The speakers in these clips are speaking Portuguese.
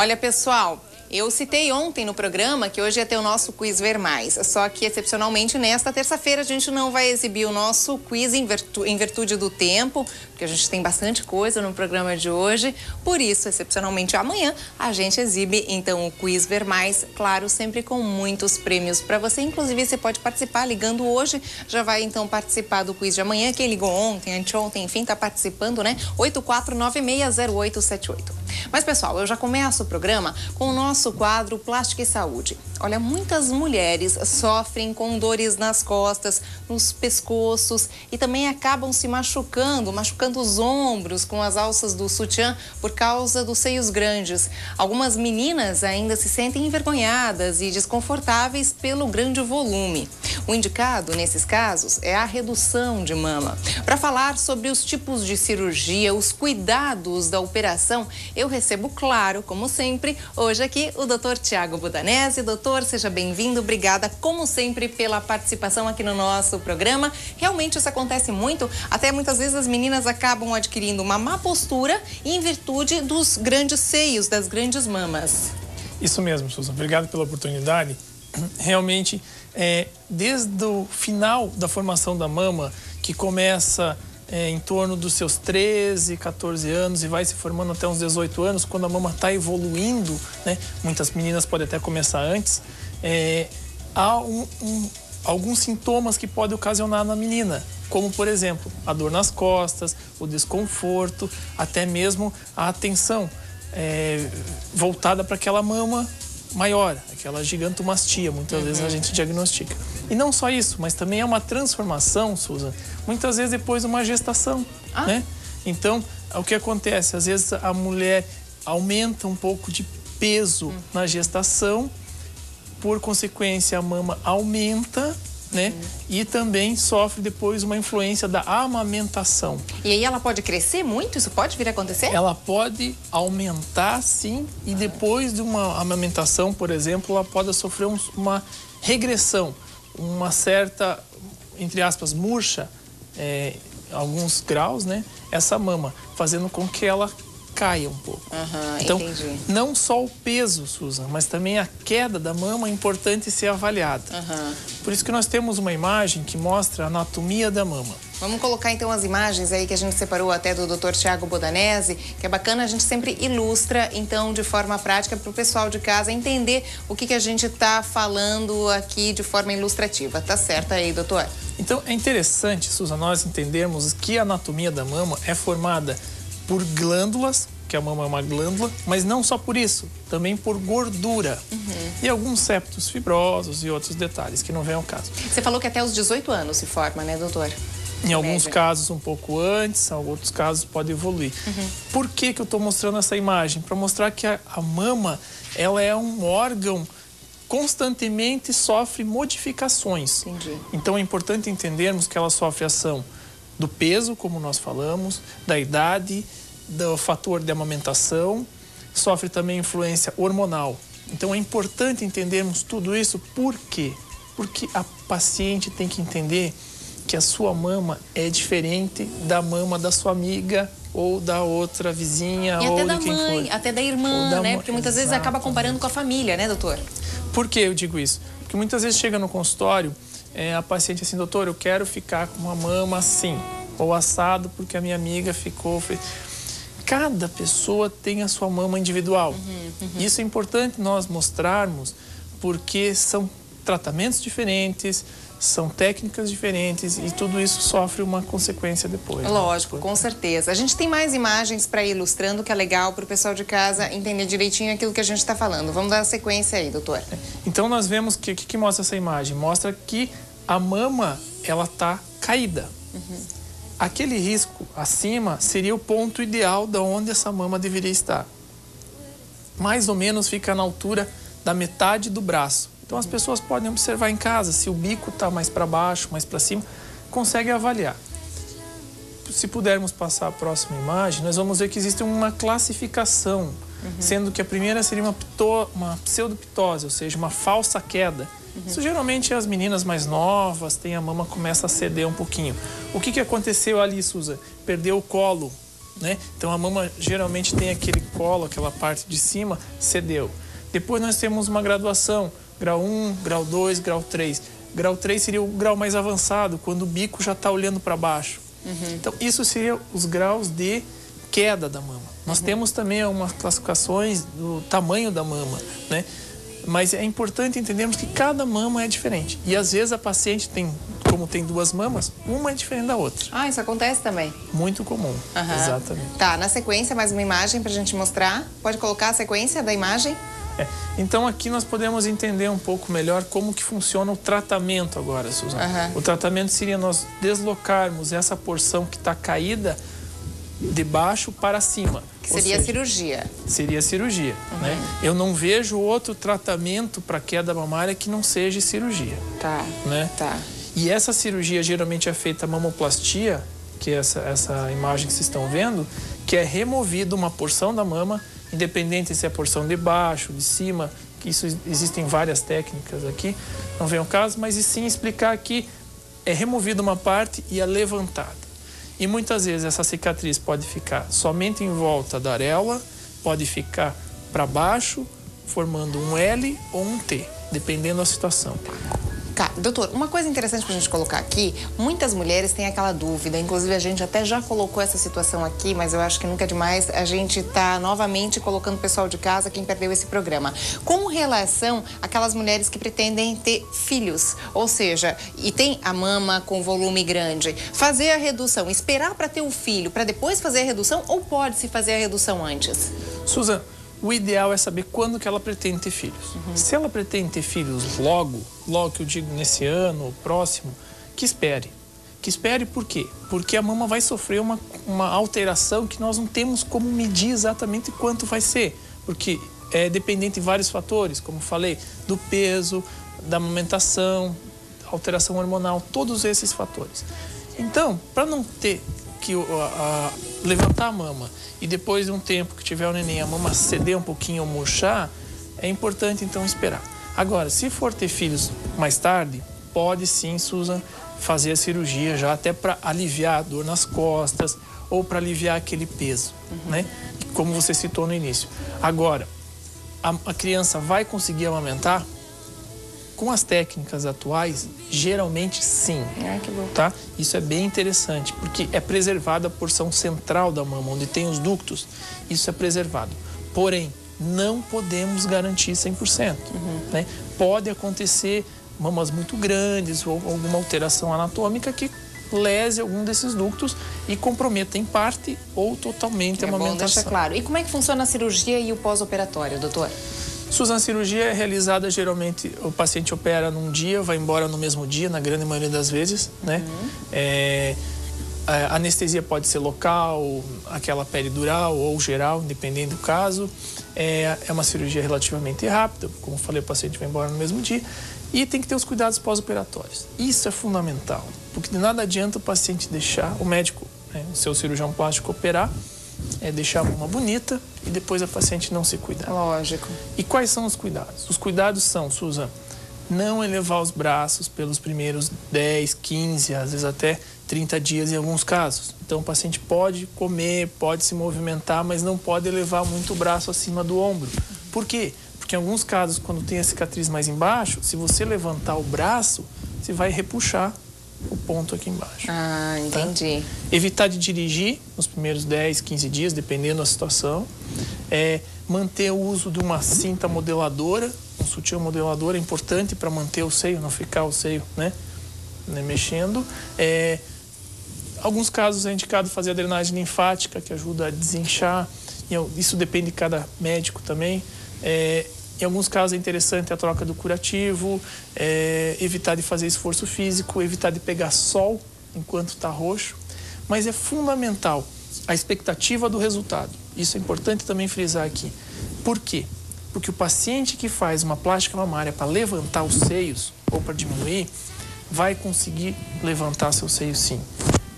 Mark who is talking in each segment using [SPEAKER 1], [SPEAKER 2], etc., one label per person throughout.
[SPEAKER 1] Olha, pessoal, eu citei ontem no programa que hoje ia ter o nosso quiz Ver Mais, só que excepcionalmente nesta terça-feira a gente não vai exibir o nosso quiz em virtude do tempo, porque a gente tem bastante coisa no programa de hoje, por isso, excepcionalmente amanhã, a gente exibe então o quiz Ver Mais, claro, sempre com muitos prêmios para você, inclusive você pode participar ligando hoje, já vai então participar do quiz de amanhã, quem ligou ontem, anteontem, enfim, tá participando, né? 84960878. Mas pessoal, eu já começo o programa com o nosso quadro Plástica e Saúde. Olha, muitas mulheres sofrem com dores nas costas, nos pescoços e também acabam se machucando os ombros com as alças do sutiã por causa dos seios grandes. Algumas meninas ainda se sentem envergonhadas e desconfortáveis pelo grande volume. O indicado, nesses casos, é a redução de mama. Para falar sobre os tipos de cirurgia, os cuidados da operação, eu recebo, claro, como sempre, hoje aqui o Dr. Tiago Budanese. Doutor, seja bem-vindo. Obrigada, como sempre, pela participação aqui no nosso programa. Realmente isso acontece muito, até muitas vezes as meninas acabam adquirindo uma má postura em virtude dos grandes seios, das grandes mamas.
[SPEAKER 2] Isso mesmo, Susan. Obrigado pela oportunidade. Realmente, desde o final da formação da mama, que começa em torno dos seus 13, 14 anos e vai se formando até uns 18 anos, quando a mama está evoluindo, né? Muitas meninas podem até começar antes, há alguns sintomas que podem ocasionar na menina, como, por exemplo, a dor nas costas, o desconforto, até mesmo a atenção voltada para aquela mama maior, aquela gigantomastia, muitas vezes a gente diagnostica. E não só isso, mas também é uma transformação, Susan, muitas vezes depois de uma gestação, né? Então, o que acontece? Às vezes a mulher aumenta um pouco de peso na gestação, por consequência a mama aumenta, né? E também sofre depois uma influência da amamentação.
[SPEAKER 1] E aí ela pode crescer muito? Isso pode vir a acontecer?
[SPEAKER 2] Ela pode aumentar, sim, e depois de uma amamentação, por exemplo, ela pode sofrer uma regressão, uma certa, entre aspas, murcha, alguns graus, né? Essa mama, fazendo com que ela caia um pouco. Então,
[SPEAKER 1] entendi.
[SPEAKER 2] Não só o peso, Susan, mas também a queda da mama é importante ser avaliada. Por isso que nós temos uma imagem que mostra a anatomia da mama.
[SPEAKER 1] Vamos colocar então as imagens aí que a gente separou até do Dr. Tiago Budanese, que é bacana, a gente sempre ilustra então de forma prática para o pessoal de casa entender o que a gente está falando aqui de forma ilustrativa. Tá certo aí, doutor?
[SPEAKER 2] Então é interessante, Susan, nós entendermos que a anatomia da mama é formada por glândulas, que a mama é uma glândula, mas não só por isso, também por gordura e alguns septos fibrosos e outros detalhes que não vem ao caso.
[SPEAKER 1] Você falou que até os 18 anos se forma, né, doutor?
[SPEAKER 2] Em alguns casos um pouco antes, em outros casos pode evoluir. Por que eu estou mostrando essa imagem? Para mostrar que a mama, ela é um órgão constantemente sofre modificações.
[SPEAKER 1] Entendi.
[SPEAKER 2] Então é importante entendermos que ela sofre ação do peso, como nós falamos, da idade, do fator de amamentação, sofre também influência hormonal. Então é importante entendermos tudo isso. Por quê? Porque a paciente tem que entender que a sua mama é diferente da mama da sua amiga ou da outra vizinha
[SPEAKER 1] e
[SPEAKER 2] ou
[SPEAKER 1] até
[SPEAKER 2] de quem
[SPEAKER 1] da mãe,
[SPEAKER 2] for.
[SPEAKER 1] até da irmã, né? Porque muitas vezes acaba comparando com a família, né, doutor?
[SPEAKER 2] Por que eu digo isso? Porque muitas vezes chega no consultório a paciente assim, doutor, eu quero ficar com uma mama assim, ou assado porque a minha amiga ficou... Cada pessoa tem a sua mama individual. Isso é importante nós mostrarmos, porque são tratamentos diferentes, são técnicas diferentes e tudo isso sofre uma consequência depois.
[SPEAKER 1] Lógico, com certeza. A gente tem mais imagens para ir ilustrando, que é legal para o pessoal de casa entender direitinho aquilo que a gente está falando. Vamos dar sequência aí, doutor.
[SPEAKER 2] Então nós vemos que o que mostra essa imagem? Mostra que a mama, ela está caída. Aquele risco acima seria o ponto ideal de onde essa mama deveria estar. Mais ou menos fica na altura da metade do braço. Então as pessoas podem observar em casa, se o bico está mais para baixo, mais para cima, consegue avaliar. Se pudermos passar a próxima imagem, nós vamos ver que existe uma classificação, sendo que a primeira seria uma pseudoptose, ou seja, uma falsa queda. Isso geralmente as meninas mais novas, a mama começa a ceder um pouquinho. O que aconteceu ali, Susan? Perdeu o colo né? Então a mama geralmente tem aquele colo, aquela parte de cima, cedeu. Depois nós temos uma graduação, grau 1, grau 2, grau 3. Grau 3 seria o grau mais avançado, quando o bico já está olhando para baixo. Então isso seria os graus de queda da mama. Nós temos também algumas classificações do tamanho da mama, né? Mas é importante entendermos que cada mama é diferente. E às vezes a paciente tem, como tem duas mamas, uma é diferente da outra.
[SPEAKER 1] Ah, isso acontece também?
[SPEAKER 2] Muito comum, exatamente.
[SPEAKER 1] Tá, na sequência, mais uma imagem pra gente mostrar. Pode colocar a sequência da imagem?
[SPEAKER 2] Então aqui nós podemos entender um pouco melhor como que funciona o tratamento agora, Suzana. O tratamento seria nós deslocarmos essa porção que está caída de baixo para cima.
[SPEAKER 1] Que seria a cirurgia.
[SPEAKER 2] Seria a cirurgia, né? Eu não vejo outro tratamento para queda mamária que não seja cirurgia.
[SPEAKER 1] Tá,
[SPEAKER 2] né?
[SPEAKER 1] tá.
[SPEAKER 2] E essa cirurgia geralmente é feita mamoplastia, que é essa imagem que vocês estão vendo, que é removida uma porção da mama, independente se é a porção de baixo, de cima, que isso existem várias técnicas aqui, não vem ao caso, mas e sim explicar que é removida uma parte e é levantada. E muitas vezes essa cicatriz pode ficar somente em volta da areola, pode ficar para baixo, formando um L ou um T, dependendo da situação.
[SPEAKER 1] Tá, doutor, uma coisa interessante pra gente colocar aqui, muitas mulheres têm aquela dúvida, inclusive a gente até já colocou essa situação aqui, mas eu acho que nunca é demais a gente tá novamente colocando o pessoal de casa, quem perdeu esse programa, com relação àquelas mulheres que pretendem ter filhos, ou seja, e tem a mama com volume grande, fazer a redução, esperar para ter o filho, para depois fazer a redução, ou pode-se fazer a redução antes?
[SPEAKER 2] Suzana, o ideal é saber quando que ela pretende ter filhos. Se ela pretende ter filhos logo que eu digo nesse ano ou próximo, que espere. Que espere por quê? Porque a mama vai sofrer uma alteração que nós não temos como medir exatamente quanto vai ser. Porque é dependente de vários fatores, como falei, do peso, da amamentação, alteração hormonal, todos esses fatores. Então, para não ter que levantar a mama e depois de um tempo que tiver o neném, a mama ceder um pouquinho ou murchar, é importante então esperar. Agora, se for ter filhos mais tarde, pode sim, Susan, fazer a cirurgia já até para aliviar a dor nas costas ou para aliviar aquele peso, né? Como você citou no início. Agora, a criança vai conseguir amamentar? Com as técnicas atuais, geralmente sim.
[SPEAKER 1] Que bom.
[SPEAKER 2] Tá? Isso é bem interessante, porque é preservada a porção central da mama, onde tem os ductos. Isso é preservado. Porém, não podemos garantir 100%. Né? Pode acontecer mamas muito grandes ou alguma alteração anatômica que lese algum desses ductos e comprometa em parte ou totalmente a amamentação.
[SPEAKER 1] Bom, deixa claro. E como é que funciona a cirurgia e o pós-operatório, doutor?
[SPEAKER 2] Suzana, a cirurgia é realizada geralmente, o paciente opera num dia, vai embora no mesmo dia, na grande maioria das vezes, né? A anestesia pode ser local, aquela peridural ou geral, dependendo do caso. É uma cirurgia relativamente rápida, como eu falei, o paciente vai embora no mesmo dia. E tem que ter os cuidados pós-operatórios. Isso é fundamental, porque de nada adianta o paciente deixar, o médico, né, o seu cirurgião plástico operar, deixar a mama bonita e depois a paciente não se cuidar.
[SPEAKER 1] Lógico.
[SPEAKER 2] E quais são os cuidados? Os cuidados são, Susan, não elevar os braços pelos primeiros 10, 15, às vezes até 30 dias em alguns casos. Então o paciente pode comer, pode se movimentar, mas não pode elevar muito o braço acima do ombro. Por quê? Porque em alguns casos, quando tem a cicatriz mais embaixo, se você levantar o braço, você vai repuxar o ponto aqui embaixo.
[SPEAKER 1] Ah, entendi.
[SPEAKER 2] Tá? Evitar de dirigir nos primeiros 10, 15 dias, dependendo da situação. Manter o uso de uma cinta modeladora, um sutiã modelador é importante para manter o seio, não ficar o seio, né, mexendo. Alguns casos é indicado fazer a drenagem linfática, que ajuda a desinchar. Isso depende de cada médico também. Em alguns casos é interessante a troca do curativo, evitar de fazer esforço físico, evitar de pegar sol enquanto está roxo. Mas é fundamental a expectativa do resultado. Isso é importante também frisar aqui. Por quê? Porque o paciente que faz uma plástica mamária para levantar os seios ou para diminuir, vai conseguir levantar seu seio sim.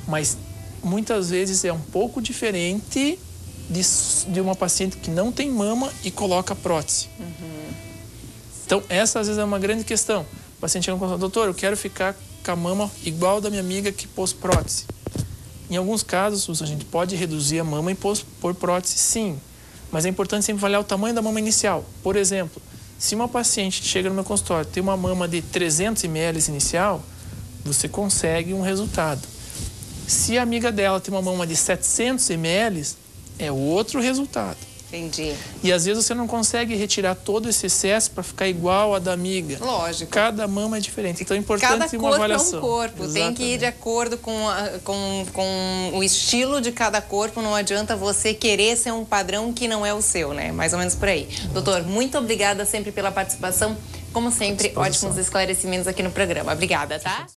[SPEAKER 2] Mas muitas vezes é um pouco diferente de uma paciente que não tem mama e coloca prótese. Então, essa às vezes é uma grande questão. O paciente chega e fala, doutor, eu quero ficar com a mama igual da minha amiga que pôs prótese. Em alguns casos, a gente pode reduzir a mama e pôr prótese, sim. Mas é importante sempre avaliar o tamanho da mama inicial. Por exemplo, se uma paciente que chega no meu consultório tem uma mama de 300 ml inicial, você consegue um resultado. Se a amiga dela tem uma mama de 700 ml, é outro resultado.
[SPEAKER 1] Entendi.
[SPEAKER 2] E às vezes você não consegue retirar todo esse excesso para ficar igual a da amiga.
[SPEAKER 1] Lógico.
[SPEAKER 2] Cada mama é diferente. Então é importante uma avaliação.
[SPEAKER 1] Cada corpo é um corpo.
[SPEAKER 2] Exatamente.
[SPEAKER 1] Tem que ir de acordo com o estilo de cada corpo. Não adianta você querer ser um padrão que não é o seu, né? Mais ou menos por aí. Doutor, muito obrigada sempre pela participação. Como sempre, ótimos esclarecimentos aqui no programa. Obrigada, tá?